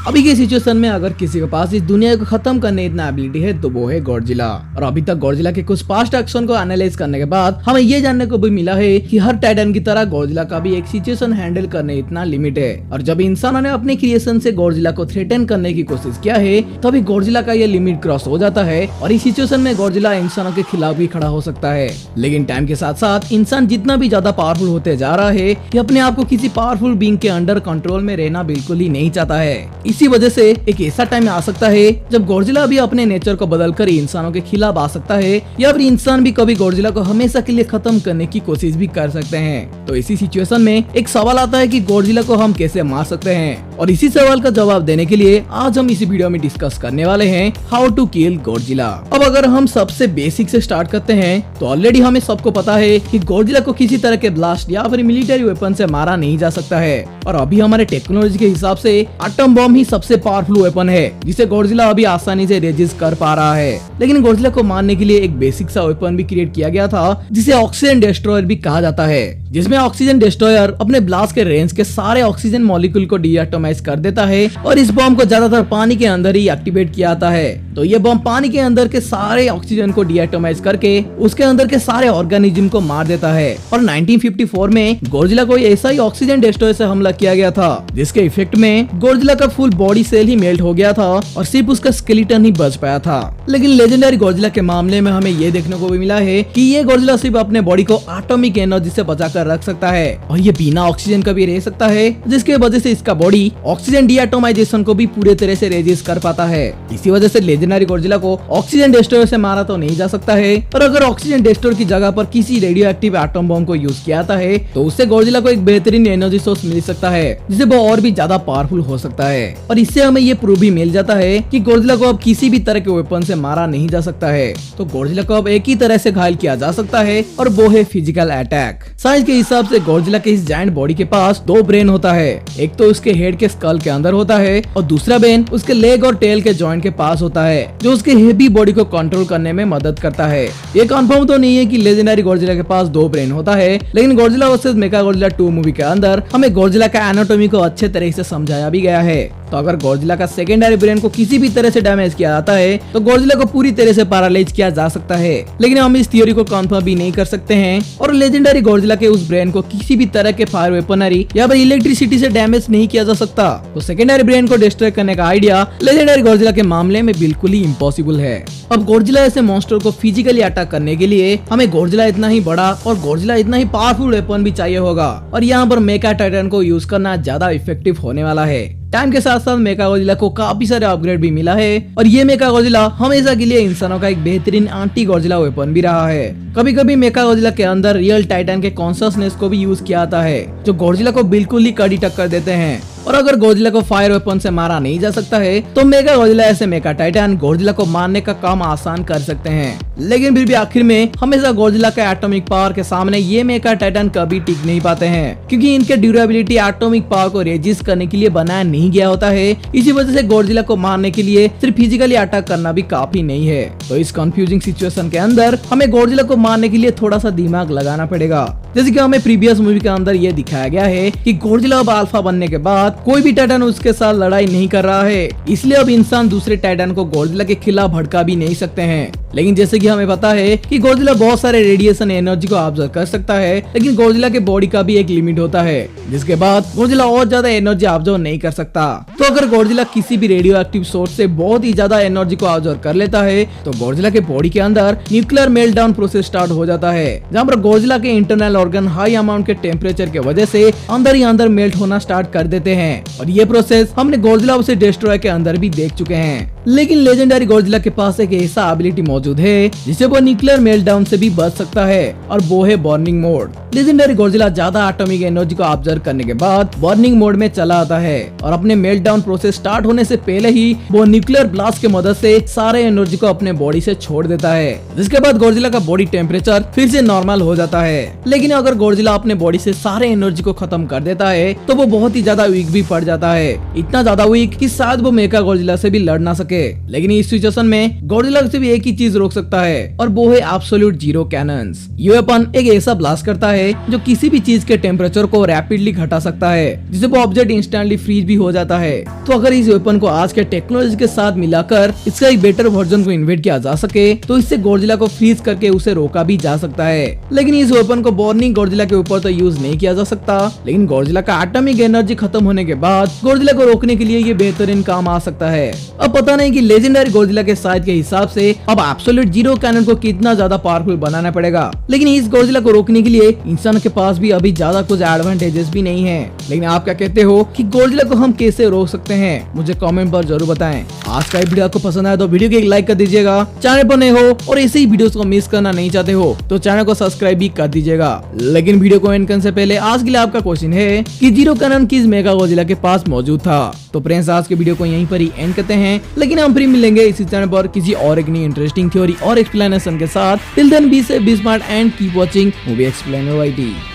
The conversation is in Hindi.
अभी के सिचुएशन में अगर किसी के पास इस दुनिया को खत्म करने इतना एबिलिटी है तो वो है गॉडजिला। और अभी तक गॉडजिला के कुछ पास्ट एक्शन को एनालाइज करने के बाद हमें ये जानने को भी मिला है कि हर टाइटन की तरह गॉडजिला का भी एक सिचुएशन हैंडल करने इतना लिमिट है। और जब इंसानों ने अपने क्रिएशन से गॉडजिला को थ्रेटन करने की कोशिश किया है तभी गॉडजिला का ये लिमिट क्रॉस हो जाता है और इस सिचुएशन में गॉडजिला इंसानों के खिलाफ भी खड़ा हो सकता है। लेकिन टाइम के साथ साथ इंसान जितना भी ज्यादा पावरफुल होते जा रहा है ये अपने आप को किसी पावरफुल बीइंग के अंडर कंट्रोल में रहना बिल्कुल ही नहीं चाहता है। इसी वजह से एक ऐसा टाइम आ सकता है जब गॉडजिला भी अपने नेचर को बदलकर इंसानों के खिलाफ आ सकता है या फिर इंसान भी कभी गॉडजिला को हमेशा के लिए खत्म करने की कोशिश भी कर सकते हैं। तो इसी सिचुएशन में एक सवाल आता है कि गॉडजिला को हम कैसे मार सकते हैं और इसी सवाल का जवाब देने के लिए आज हम इस वीडियो में डिस्कस करने वाले हैं हाउ टू किल गॉडजिला। अब अगर हम सबसे बेसिक से स्टार्ट करते हैं तो ऑलरेडी हमें सबको पता है कि गॉडजिला को किसी तरह के ब्लास्ट या फिर मिलिट्री वेपन से मारा नहीं जा सकता है और अभी हमारे टेक्नोलॉजी के हिसाब से एटम बम ही सबसे पावरफुल वेपन है जिसे गॉडजिला अभी आसानी से रेजिस्ट कर पा रहा है। लेकिन गॉडजिला को मारने के लिए एक बेसिक सा वेपन भी क्रिएट किया गया था जिसे ऑक्सीजन डिस्ट्रॉयर भी कहा जाता है, जिसमें ऑक्सीजन डिस्ट्रॉयर अपने ब्लास्ट के रेंज के सारे ऑक्सीजन मॉलिक्यूल को डीएटॉमाइज कर देता है और इस बम को ज्यादातर पानी के अंदर ही एक्टिवेट किया जाता है। तो ये बम पानी के अंदर के सारे ऑक्सीजन को डीएटॉमाइज करके उसके अंदर के सारे ऑर्गेनिज्म को मार देता है। और 1954 में गॉडजिला को ऐसा ही ऑक्सीजन डिस्ट्रॉयर से हमला किया गया था जिसके इफेक्ट में गॉडजिला का फुल बॉडी सेल ही मेल्ट हो गया था और सिर्फ उसका स्केलेटन ही बच पाया था। लेकिन लेजेंडरी गॉडजिला के मामले में हमें ये देखने को भी मिला है कि ये गॉडजिला सिर्फ अपने बॉडी को एटॉमिक एनर्जी से बचाकर रख सकता है और ये बिना ऑक्सीजन का भी रह सकता है, जिसके वजह से इसका बॉडी ऑक्सीजन डीएटॉमाइजेशन को भी पूरे तरह से रेजिस्ट कर पाता है। इसी वजह से लेजेंडरी गॉडजिला को ऑक्सीजन डिस्ट्रॉयर से मारा तो नहीं जा सकता है, पर अगर ऑक्सीजन डिस्ट्रॉयर की जगह पर किसी रेडियो एक्टिव एटम बम को यूज किया जाता है तो उससे गॉडजिला को एक बेहतरीन एनर्जी सोर्स मिल सकता है जिससे वो और भी ज्यादा पावरफुल हो सकता है। और इससे हमें ये प्रूव भी मिल जाता है कि गॉडजिला को अब किसी भी तरह के वेपन से मारा नहीं जा सकता है। तो गॉडजिला को अब एक ही तरह से घायल किया जा सकता है और वो है फिजिकल अटैक। साइंस के हिसाब से गॉडजिला के इस जायंट बॉडी के पास दो ब्रेन होता है, एक तो उसके हेड के स्कल के अंदर होता है और दूसरा ब्रेन उसके लेग और टेल के जॉइंट के पास होता है जो उसके हेवी बॉडी को कंट्रोल करने में मदद करता है। ये कंफर्म तो नहीं है कि लेजेंडरी गॉडजिला के पास दो ब्रेन होता है, लेकिन गॉडजिला वर्सेस मेकागॉडजिला 2 मूवी के अंदर हमें गॉडजिला का एनाटॉमी को अच्छे तरह से समझाया भी गया है। तो अगर गॉडजिला का सेकेंडरी ब्रेन को किसी भी तरह से डैमेज किया जाता है तो गॉडजिला को पूरी तरह से पैरालाइज किया जा सकता है, लेकिन हम इस थ्योरी को कंफर्म भी नहीं कर सकते हैं। और लेजेंडरी गॉडजिला के उस ब्रेन को किसी भी तरह के फायर वेपनरी या फिर इलेक्ट्रिसिटी से डैमेज नहीं किया जा सकता, तो सेकेंडरी ब्रेन को डिस्ट्रॉय करने का आइडिया लेजेंडरी गॉडजिला के मामले में बिल्कुल ही इम्पॉसिबल है। अब गॉडजिला ऐसे मॉन्स्टर को फिजिकली अटैक करने के लिए हमें गॉडजिला इतना ही बड़ा और गॉडजिला इतना ही पावरफुल वेपन भी चाहिए होगा और यहाँ पर मेका टाइटन को यूज करना ज्यादा इफेक्टिव होने वाला है। टाइम के साथ साथ मेकागॉडजिला को काफी सारे अपग्रेड भी मिला है और ये मेकागॉडजिला हमेशा के लिए इंसानों का एक बेहतरीन एंटी गॉडजिला वेपन भी रहा है। कभी कभी मेकागॉडजिला के अंदर रियल टाइटन के कॉन्शियसनेस को भी यूज किया जाता है जो गॉडजिला को बिल्कुल ही कड़ी टक्कर देते हैं। और अगर गॉडजिला को फायर वेपन से मारा नहीं जा सकता है तो मेकागॉडजिला ऐसे मेका टाइटन गॉडजिला को मारने का काम आसान कर सकते हैं। लेकिन फिर भी आखिर में हमेशा गॉडजिला के एटॉमिक पावर के सामने ये मेका टाइटन कभी टिक नहीं पाते हैं क्योंकि इनके ड्यूरेबिलिटी एटॉमिक पावर को रेजिस्ट करने के लिए बनाया नहीं गया होता है। इसी वजह से गॉडजिला को मारने के लिए सिर्फ फिजिकली अटैक करना भी काफी नहीं है। तो इस कंफ्यूजिंग सिचुएशन के अंदर हमें गॉडजिला को मारने के लिए थोड़ा सा दिमाग लगाना पड़ेगा। जैसे कि हमें प्रीवियस मूवी के अंदर ये दिखाया गया है कि गॉडजिला अब अल्फा बनने के बाद कोई भी टाइटन उसके साथ लड़ाई नहीं कर रहा है, इसलिए अब इंसान दूसरे टाइटन को गॉडजिला के खिलाफ भड़का भी नहीं सकते हैं। लेकिन जैसे कि हमें पता है कि गॉडजिला बहुत सारे रेडिएशन एनर्जी को ऑब्जर्व कर सकता है, लेकिन गॉडजिला के बॉडी का भी एक लिमिट होता है जिसके बाद गॉडजिला और ज्यादा एनर्जी ऑब्जर्व नहीं कर सकता। तो अगर गॉडजिला किसी भी रेडियो एक्टिव सोर्स से बहुत ही ज्यादा एनर्जी को ऑब्जर्व कर लेता है तो गॉडजिला के बॉडी के अंदर न्यूक्लियर मेल्टडाउन प्रोसेस स्टार्ट हो जाता है, जहाँ पर गॉडजिला के इंटरनल ऑर्गन हाई अमाउंट के टेम्परेचर के वजह से अंदर ही अंदर मेल्ट होना स्टार्ट कर देते हैं। और ये प्रोसेस हमने गॉडजिला वर्सेस डेस्ट्रॉय के अंदर भी देख चुके हैं। लेकिन लेजेंडरी गॉडजिला के पास एक ऐसा एबिलिटी मौजूद है जिसे वो न्यूक्लियर मेल्टडाउन से भी बच सकता है और वो है बर्निंग मोड। लेजेंडरी गॉडजिला ज्यादा एटॉमिक एनर्जी को ऑब्जर्व करने के बाद बर्निंग मोड में चला आता है और अपने मेल्टडाउन प्रोसेस स्टार्ट होने से पहले ही वो न्यूक्लियर ब्लास्ट की मदद से सारे एनर्जी को अपने बॉडी से छोड़ देता है, जिसके बाद गॉडजिला का बॉडी टेम्परेचर फिर से नॉर्मल हो जाता है। लेकिन अगर गॉडजिला अपने बॉडी से सारे एनर्जी को खत्म कर देता है तो वो बहुत ही ज्यादा वीक भी पड़ जाता है, इतना ज्यादा वीक कि शायद वो मेकागॉडजिला से भी लड़ ना सके। सके। लेकिन इस सिचुएशन में गॉडजिला सिर्फ एक ही चीज रोक सकता है और वो है एब्सोल्यूट जीरो कैनन्स। ये वेपन एक ऐसा ब्लास्ट करता है जो किसी भी चीज के टेम्परेचर को रैपिडली घटा सकता है, जिससे वो ऑब्जेक्ट इंस्टेंटली फ्रीज भी हो जाता है। तो अगर इस वेपन को आज के टेक्नोलॉजी के साथ मिलाकर इसका एक बेटर वर्जन को इन्वेंट किया जा सके तो इससे गॉडजिला को फ्रीज करके उसे रोका भी जा सकता है। लेकिन इस वेपन को बॉर्निंग गॉडजिला के ऊपर तो यूज नहीं किया जा सकता, लेकिन गॉडजिला का एटॉमिक एनर्जी खत्म होने के बाद गॉडजिला को रोकने के लिए ये बेहतरीन काम आ सकता है। अब पता नहीं कि लेजेंडरी गॉडजिला के साइज के हिसाब से अब एब्सोल्यूट जीरो कैनन को कितना ज्यादा पावरफुल बनाना पड़ेगा, लेकिन इस गॉडजिला को रोकने के लिए इंसान के पास भी अभी ज्यादा कुछ एडवांटेजेस भी नहीं है। लेकिन आप क्या कहते हो कि गॉडजिला को हम कैसे रोक सकते हैं? मुझे कमेंट पर जरूर बताएं। आज का वीडियो आपको पसंद आया तो वीडियो को एक लाइक कर दीजिएगा। चैनल पर नए हो और ऐसे ही वीडियोस को मिस करना नहीं चाहते हो तो चैनल को सब्सक्राइब भी कर दीजिएगा। लेकिन वीडियो को एंड करने से पहले आज के लिए आपका क्वेश्चन है कि जीरो कैनन किस मेगा गॉडजिला के पास मौजूद था? तो फ्रेंड्स आज के वीडियो को यहीं पर ही एंड करते हैं, लेकिन हम फिर मिलेंगे इसी चैनल पर किसी और एक नई इंटरेस्टिंग थ्योरी और एक्सप्लेनेशन के साथ। Till then be smart and keep watching movie explainer YT।